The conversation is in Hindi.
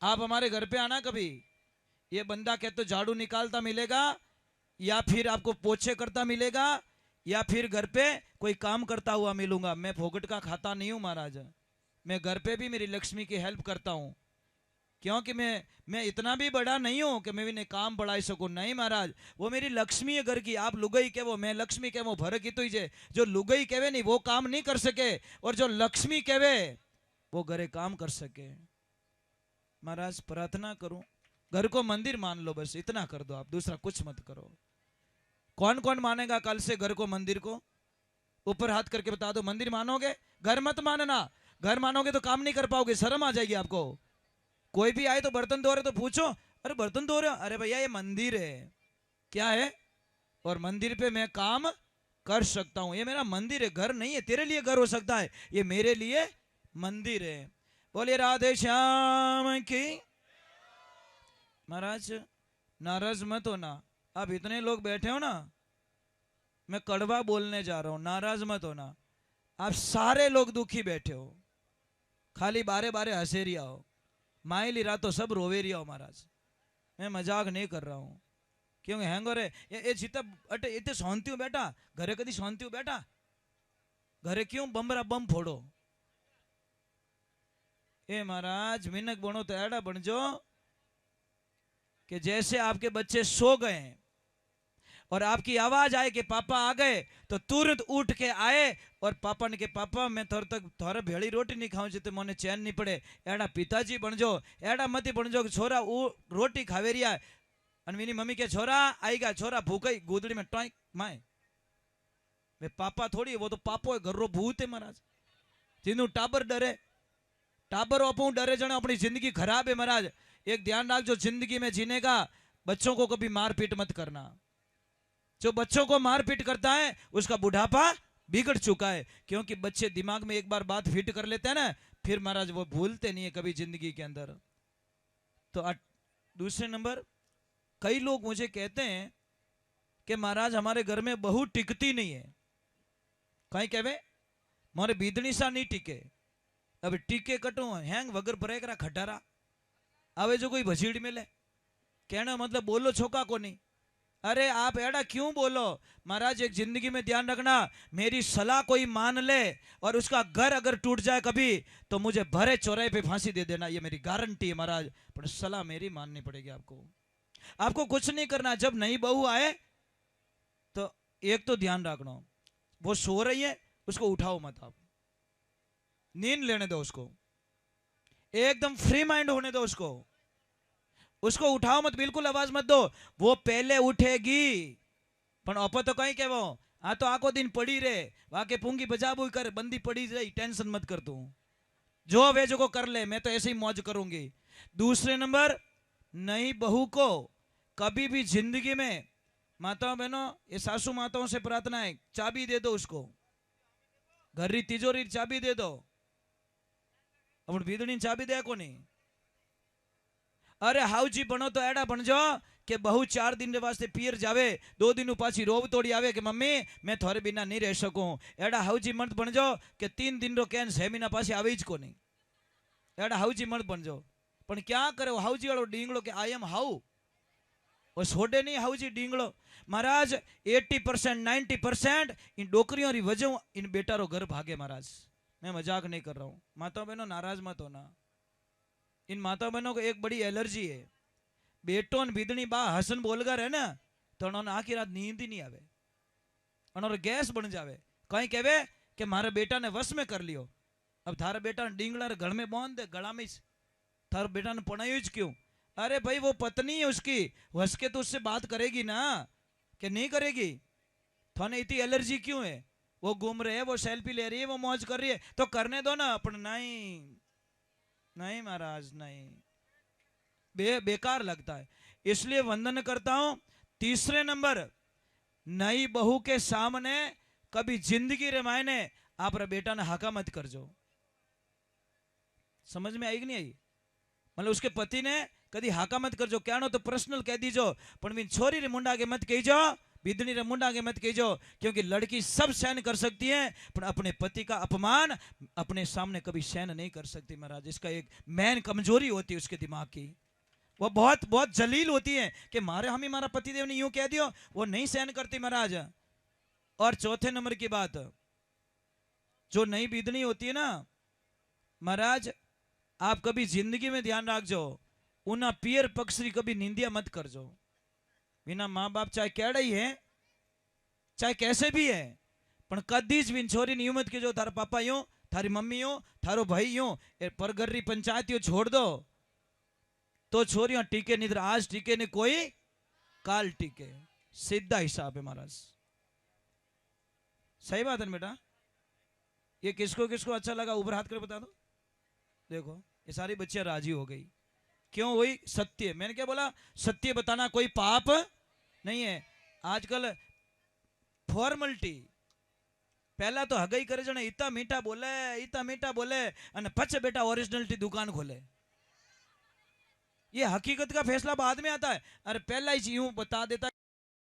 आप हमारे घर पे आना कभी, ये बंदा क्या तो झाड़ू निकालता मिलेगा, या फिर आपको पोछे करता मिलेगा, या फिर घर पे कोई काम करता हुआ मिलूंगा। मैं फोकट का खाता नहीं हूं महाराज। मैं घर पे भी मेरी लक्ष्मी की हेल्प करता हूं, क्योंकि मैं इतना भी बड़ा नहीं हूं कि मैं इन्हें काम बढ़ाई सकूं। नहीं महाराज, वो मेरी लक्ष्मी है घर की। आप लुगई के वो, मैं लक्ष्मी के वो, फर्क ही तो ही जो लुगई कहवे नहीं वो काम नहीं कर सके, और जो लक्ष्मी कहवे वो घरे काम कर सके। महाराज प्रार्थना करूं, घर को मंदिर मान लो, बस इतना कर दो आप, दूसरा कुछ मत करो। कौन कौन मानेगा कल से घर को मंदिर को? ऊपर हाथ करके बता दो, मंदिर मानोगे? घर मत मानना, घर मानोगे तो काम नहीं कर पाओगे, शर्म आ जाएगी आपको। कोई भी आए तो बर्तन धो रहे तो पूछो, अरे बर्तन धो रहे हो? अरे भैया ये मंदिर है। क्या है? और मंदिर पे मैं काम कर सकता हूं, ये मेरा मंदिर है, घर नहीं है। तेरे लिए घर हो सकता है, ये मेरे लिए मंदिर है। बोलिए राधे श्याम की। महाराज नाराज मत हो ना, आप इतने लोग बैठे हो ना, मैं कड़वा बोलने जा रहा हूं, नाराज मत हो ना। आप सारे लोग दुखी बैठे हो, खाली बारे बारे हंसे रिया हो, माइली रातों सब रोवे रिया हो महाराज। मैं मजाक नहीं कर रहा हूं, क्योंकि हैंगर है ये जीता अटे इतने शांति हूं बेटा, घरे कदी शांति हूं बेटा, घरे क्यों बमरा बम फोड़ो? ए महाराज मिनक बनो तो एड़ा बन जो कि जैसे आपके बच्चे सो गए हैं और आपकी आवाज आए कि पापा आ गए, तो तुरंत उठ के आए और पापा ने के पापा मैं थोड़े तक थोड़े भेड़ी रोटी नहीं खाऊं तो मने चैन नहीं पड़े। एड़ा पिताजी बन जो, एड़ा मती बन जो छोरा रोटी खावे रिया और मेरी मम्मी के छोरा आएगा, छोरा भूख गोदड़ी में टॉइक माए। वे पापा थोड़ी, वो तो पापो है, घर्रो भूत है महाराज। जिन्हों टाबर डरे, टाबर अपू डरे जने अपनी जिंदगी खराब है महाराज। एक ध्यान रख, जो जिंदगी में जीने का, बच्चों को कभी मारपीट मत करना। जो बच्चों को मारपीट करता है उसका बुढ़ापा बिगड़ चुका है, क्योंकि बच्चे दिमाग में एक बार बात फिट कर लेते हैं ना, फिर महाराज वो भूलते नहीं है कभी जिंदगी के अंदर। तो दूसरे नंबर, कई लोग मुझे कहते हैं कि महाराज हमारे घर में बहू टिकती नहीं है। कहीं कहवे मारे बीदनी सा नहीं टिके, अब टीके कटू हैंग वगर परेकरा खटारा आवे जो कोई भसीड़ मिले, कहना मतलब बोलो छोका को नहीं। अरे आप एड़ा क्यों बोलो महाराज? एक जिंदगी में ध्यान रखना, मेरी सलाह कोई मान ले और उसका घर अगर टूट जाए कभी, तो मुझे भरे चौराहे पे फांसी दे देना, ये मेरी गारंटी है महाराज। पर सलाह मेरी माननी पड़ेगी आपको। आपको कुछ नहीं करना। जब नई बहू आए तो एक तो ध्यान रखना, वो सो रही है उसको उठाओ मत, आप नींद लेने दो उसको, एकदम फ्री माइंड होने दो उसको, उसको उठाओ मत, बिल्कुल आवाज मत दो। वो पहले उठेगी पण अपो तो कहीं कहवो आ तो आखो दिन पड़ी रे, वाके पूंगी बजाबू कर, बंदी पड़ी रही, टेंशन मत कर तू, जो वे जो को कर ले, मैं तो ऐसे ही मौज करूंगी। दूसरे नंबर, नई बहू को कभी भी जिंदगी में, माताओं बहनों ये सासू माताओं से प्रार्थना है, चाबी दे दो उसको, घर री तिजोरी चाबी दे दो। अब भीदड़ी चाबी दे को नहीं। अरे हाउजी बनो तो एड़ा बन जाओ कि बहु 4 दिन वास्ते पियर जावे, 2 दिन पाची रोब तोड़ी आवे कि मम्मी मैं थोड़े बिना नहीं रह सकूं। एड़ा हाउजी मत बन जाओ कि 3 दिन रो कैन 6 महीना पासी आवे ज को नहीं। एड़ा हाउजी मत बन जाओ। पण क्या करे हाउजी वालो डींगलो कि आई एम हाउ, वो छोड़े नहीं हाउजी डींगलो। महाराज 80% 90% इन डोकरियों री वजह इन बेटा रो घर भागे महाराज। मैं मजाक नहीं कर रहा हूं, माता बहनों नाराज मत होना। इन माता बहनों को एक बड़ी एलर्जी है, बेटो ने बीदनी बा हसन बोलकर है ना, तो उन्होंने आखिर रात नींद ही नहीं आवे, उन्होंने गैस बन जावे। कहीं कहवे कि मारे बेटा ने वश में कर लियो, अब थारे बेटा ने डींगला गढ़ में बांध दे, गला में थारे बेटा ने पढ़ाई क्यों? अरे भाई वो पत्नी है उसकी, वश के तो उससे बात करेगी ना, कि नहीं करेगी? थाने इतनी एलर्जी क्यों है? वो घूम रहे है, वो सेल्फी ले रही है, वो मौज कर रही है, तो करने दो ना। पर नहीं नहीं महाराज नहीं, बेकार लगता है, इसलिए वंदन करता हूं। तीसरे नंबर, नई बहू के सामने कभी जिंदगी रमायने आप रा बेटा ने हाका मत कर जो। समझ में आई कि नहीं आई? मतलब उसके पति ने कभी हाका मत कर जो, क्या तो पर्सनल कह दीजो, पर छोरी रे मुंडा के मत कही जो बीदनी रे मुंडा के मत कीजो, क्योंकि लड़की सब सहन कर सकती है पर अपने पति का अपमान अपने सामने कभी सहन नहीं कर सकती महाराज। इसका एक मेन कमजोरी होती है उसके दिमाग की, वो बहुत बहुत जलील होती है कि मारे हम ही हमारा पतिदेव ने यूं कह दियो, वो नहीं सहन करती महाराज। और चौथे नंबर की बात, जो नई बीदनी होती है ना महाराज, आप कभी जिंदगी में ध्यान रखजो, उना पियर पक्ष कभी निंदिया मत करजो। बिना माँ बाप चाहे केड़ा ही है, चाहे कैसे भी है, पण कदी ज बिन छोरी नी मत कीजो थारा पापा यूं, थारी मम्मी यूं, थारो भाई यूं, परगर्री पंचायत यूं छोड़ दो तो छोरियां टीके नहीं, आज टीके नहीं कोई काल टीके, सीधा हिसाब है महाराज। सही बात है ना बेटा? ये किसको किसको अच्छा लगा ऊपर हाथ कर बता दो। देखो ये सारी बच्चियां राजी हो गई, क्यों हुई? सत्य। मैंने क्या बोला? सत्य बताना कोई पाप नहीं है। आजकल फॉर्मलिटी, पहला तो हगई करे जने इतना मीठा बोले અને પછી बेटा ओरिजिनलिटी दुकान खोले। ये हकीकत का फैसला बाद में आता है, अरे पहला ही यूं बता देता